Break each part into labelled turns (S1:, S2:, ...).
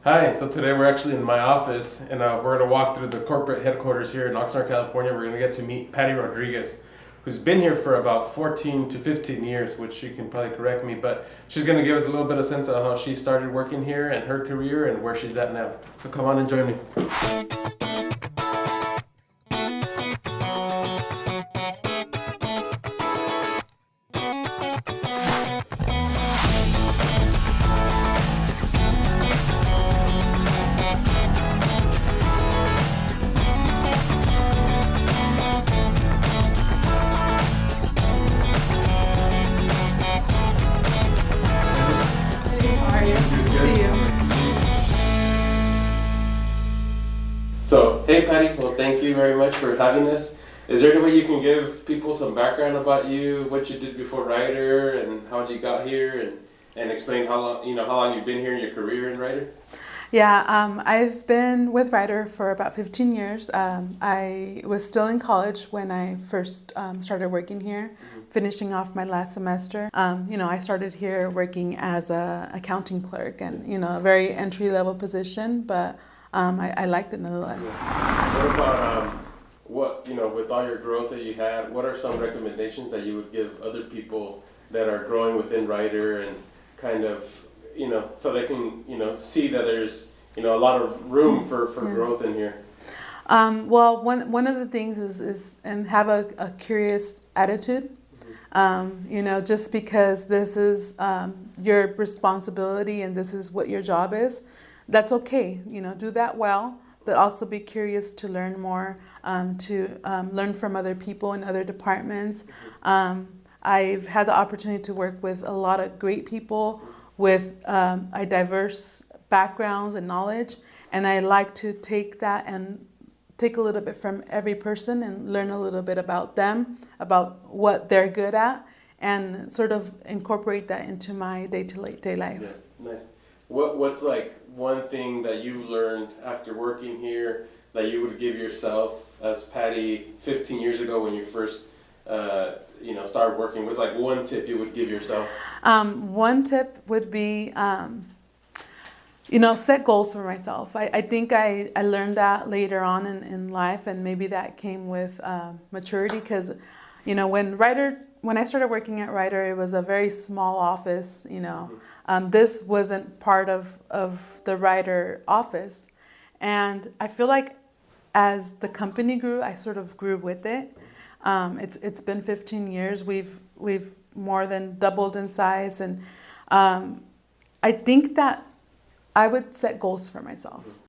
S1: Hi, so today we're actually in my office and we're going to walk through the corporate headquarters here in Oxnard, California. We're going to get to meet Patty Rodríguez, who's been here for about 14 to 15 years, which she can probably correct me, but she's going to give us a little bit of sense of how she started working here and her career and where she's at now. So come on and join me.
S2: How are you? See you.
S1: So, hey Patty, well thank you very much for having us. Is there any way you can give people some background about you, what you did before Ryder, and how you got here, and explain how long you've been here in your career in Ryder?
S2: Yeah, I've been with Ryder for about 15 years. I was still in college when I first started working here, finishing off my last semester. I started here working as a accounting clerk, and a very entry level position, but I liked it nonetheless.
S1: What about with all your growth that you had, what are some recommendations that you would give other people that are growing within Ryder and kind of, so they can, see that there's, a lot of room for
S2: Yes.
S1: growth in here?
S2: Well, one of the things is and have a curious attitude. Just because this is your responsibility and this is what your job is, that's okay. Do that well, but also be curious to learn more, to learn from other people in other departments. I've had the opportunity to work with a lot of great people with a diverse backgrounds and knowledge, and I like to take that and take a little bit from every person and learn a little bit about them, about what they're good at, and sort of incorporate that into my day-to-day life.
S1: Yeah, nice. What's like one thing that you learned after working here that you would give yourself as Patty 15 years ago when you first started working? What's like one tip you would give yourself?
S2: One tip would be, set goals for myself. I think I learned that later on in life, and maybe that came with maturity because, when I started working at Ryder, it was a very small office, This wasn't part of the Ryder office. And I feel like as the company grew, I sort of grew with it. It's been 15 years. We've more than doubled in size, and I think that I would set goals for myself.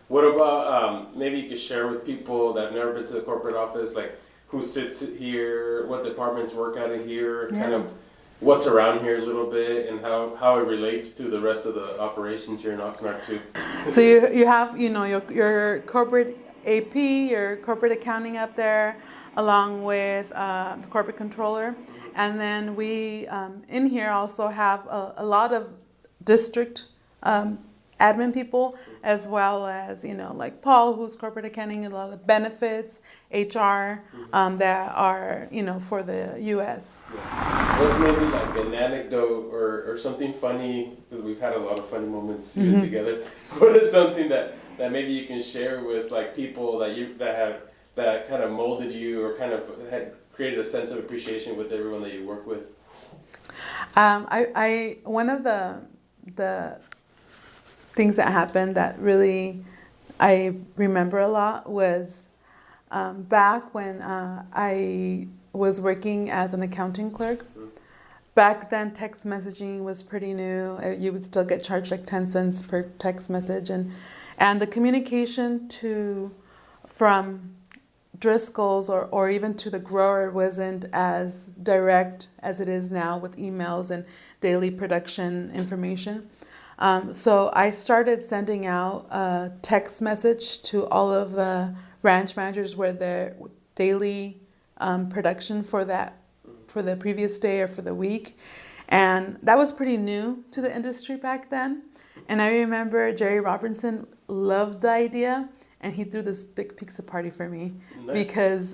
S1: What about maybe you could share with people that have never been to the corporate office, like who sits here, what departments work out of here, kind of what's around here a little bit, and how it relates to the rest of the operations here in Oxnard too.
S2: So you have your corporate AP, your corporate accounting up there, along with the corporate controller, and then we in here also have a lot of district admin people, as well as like Paul, who's corporate accounting, a lot of benefits, HR, that are for the U.S.
S1: What's maybe like an anecdote or something funny, because we've had a lot of funny moments even together. What is something that maybe you can share with like people that kind of molded you or kind of had created a sense of appreciation with everyone that you work with?
S2: I one of the things that happened that really I remember a lot was back when I was working as an accounting clerk. Back then, text messaging was pretty new. You would still get charged like 10 cents per text message, and the communication from Driscoll's or even to the grower wasn't as direct as it is now with emails and daily production information. So I started sending out a text message to all of the ranch managers where their daily production for the previous day or for the week. And that was pretty new to the industry back then. And I remember Jerry Robinson loved the idea, and he threw this big pizza party for me
S1: Nice.
S2: because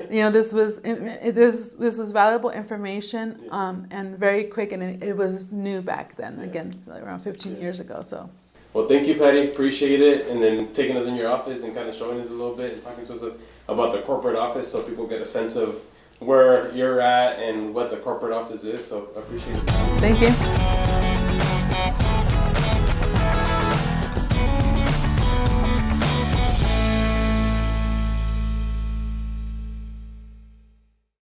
S2: this was valuable information and very quick, and it was new back then. Again, like around 15 years ago. So.
S1: Well, thank you, Patty. Appreciate it, and then taking us in your office and kind of showing us a little bit and talking to us about the corporate office, so people get a sense of where you're at and what the corporate office is. So I appreciate it.
S2: Thank you.